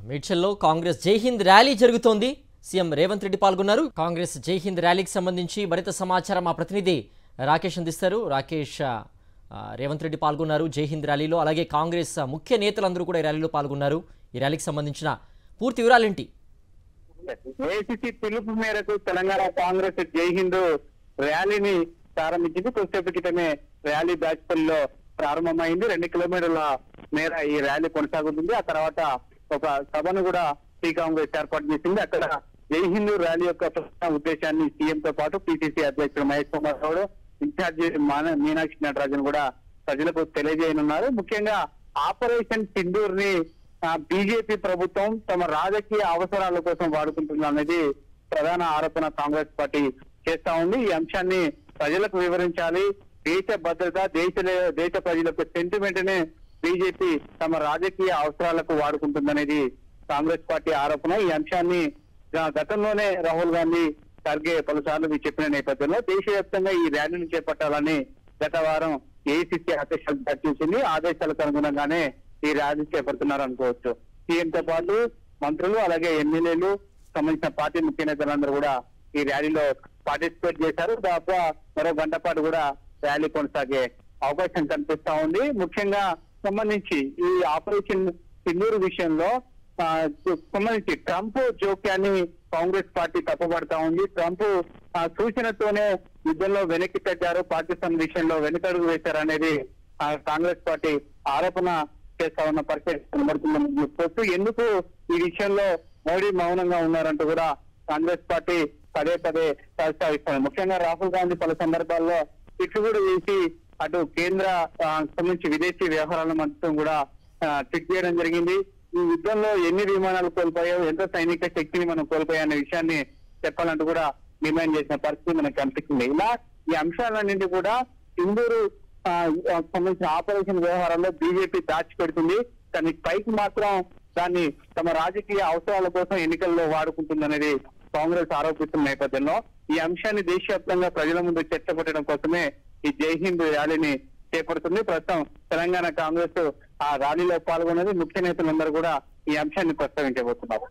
మేడ్చల్లో కాంగ్రెస్ జై హింద్ ర్యాలీ జరుగుతోంది. సీఎం రేవంత్ రెడ్డి పాల్గొన్నారు. కాంగ్రెస్ జై హింద్ ర్యాలీకి సంబంధించి మరింత సమాచారం మా ప్రతినిధి రాకేష్ అందిస్తారు. రాకేష్, రేవంత్ రెడ్డి పాల్గొన్నారు జై హింద్ ర్యాలీలో, అలాగే కాంగ్రెస్ ముఖ్య నేతలందరూ కూడా ఈ ర్యాలీలో పాల్గొన్నారు. ఈ ర్యాలీకి సంబంధించిన పూర్తి వివరాలేంటి? ఏఐసీసీ పిలుపు మేరకు తెలంగాణ కాంగ్రెస్ జై హింద్ ర్యాలీని ప్రారంభించింది. కొద్దిసేపు క్రితమే ర్యాలీ బాచ్పల్లిలో ప్రారంభమైంది. 2 కిలోమీటర్ల మేర ఈ ర్యాలీ కొనసాగుతుంది. ఆ తర్వాత ఒక సభను కూడా టీ కాంగ్రెస్ ఏర్పాటు చేసింది. అక్కడ జై హింద్ ర్యాలీ యొక్క ప్రధాన ఉద్దేశాన్ని సీఎం తో పాటు పిసిసి అధ్యక్షుడు మహేష్ కుమార్ గౌడ్, ఇన్ఛార్జి మీనాక్షి నటరాజన్ కూడా ప్రజలకు తెలియజేయనున్నారు. ముఖ్యంగా ఆపరేషన్ సింధూర్ ని బీజేపీ ప్రభుత్వం తమ రాజకీయ అవసరాల కోసం వాడుకుంటుంది అనేది ప్రధాన ఆరోపణ కాంగ్రెస్ పార్టీ చేస్తా ఉంది. ఈ అంశాన్ని ప్రజలకు వివరించాలి, దేశ భద్రత, దేశ ప్రజలకు సెంటిమెంట్ ని బీజేపీ తమ రాజకీయ అవసరాలకు వాడుకుంటుందనేది కాంగ్రెస్ పార్టీ ఆరోపణ. ఈ అంశాన్ని గతంలోనే రాహుల్ గాంధీ, ఖర్గే పలుసార్లు చెప్పిన నేపథ్యంలో దేశవ్యాప్తంగా ఈ ర్యాలీని చేపట్టాలని గత వారం ఏఐసీసీ ఆదేశాలు జారీ చేసింది. ఆదేశాలకు అనుగుణంగానే ఈ ర్యాలీ చేపడుతున్నారు అనుకోవచ్చు. సీఎంతో పాటు మంత్రులు, అలాగే ఎమ్మెల్యేలు, సంబంధించిన పార్టీ ముఖ్య నేతలందరూ కూడా ఈ ర్యాలీలో పార్టిసిపేట్ చేశారు. దాదాపు మరో గంట పాటు కూడా ర్యాలీ కొనసాగే అవకాశం కనిపిస్తా ఉంది. ముఖ్యంగా సంబంధించి ఈ ఆపరేషన్ సింధూర్ విషయంలో సంబంధించి ట్రంప్ జోక్యాన్ని కాంగ్రెస్ పార్టీ తప్పుపడతా ఉంది. ట్రంప్ సూచనతోనే యుద్ధంలో వెనక్కి తగ్గారు, పాకిస్తాన్ విషయంలో వెనుకడుగు వేశారనేది కాంగ్రెస్ పార్టీ ఆరోపణ చేస్తా ఉన్న పరిస్థితి కనబడుతుందని చెప్పుకోవచ్చు. ఎందుకు ఈ విషయంలో మోడీ మౌనంగా ఉన్నారంటూ కూడా కాంగ్రెస్ పార్టీ పదే ప్రస్తావిస్తారు. ముఖ్యంగా రాహుల్ గాంధీ పలు సందర్భాల్లో ట్వీట్లు కూడా చేసి అటు కేంద్ర సంబంధించి విదేశీ వ్యవహారాల మంత్రిత్వం కూడా ట్వీట్ చేయడం జరిగింది. ఈ యుద్ధంలో ఎన్ని విమానాలు కోల్పోయావు, ఎంత సైనిక శక్తిని మనం కోల్పోయాయనే విషయాన్ని చెప్పాలంటూ కూడా డిమాండ్ చేసిన పరిస్థితి మనకు కనిపిస్తుంది. ఇలా ఈ అంశాలన్నింటి కూడా సింధూరు సంబంధించిన ఆపరేషన్ వ్యవహారంలో బీజేపీ దాచిపెడుతుంది. కానీ పైకి మాత్రం దాన్ని తమ రాజకీయ అవసరాల కోసం ఎన్నికల్లో వాడుకుంటుందనేది కాంగ్రెస్ ఆరోపిస్తున్న నేపథ్యంలో ఈ అంశాన్ని దేశవ్యాప్తంగా ప్రజల ముందు చర్చ పెట్టడం కోసమే ఈ జై హింద్ ర్యాలీని చేపడుతుంది. ప్రస్తుతం తెలంగాణ కాంగ్రెస్ ఆ ర్యాలీలో పాల్గొన్నది. ముఖ్య నేతలందరూ కూడా ఈ అంశాన్ని ప్రస్తావించబోతున్నారు.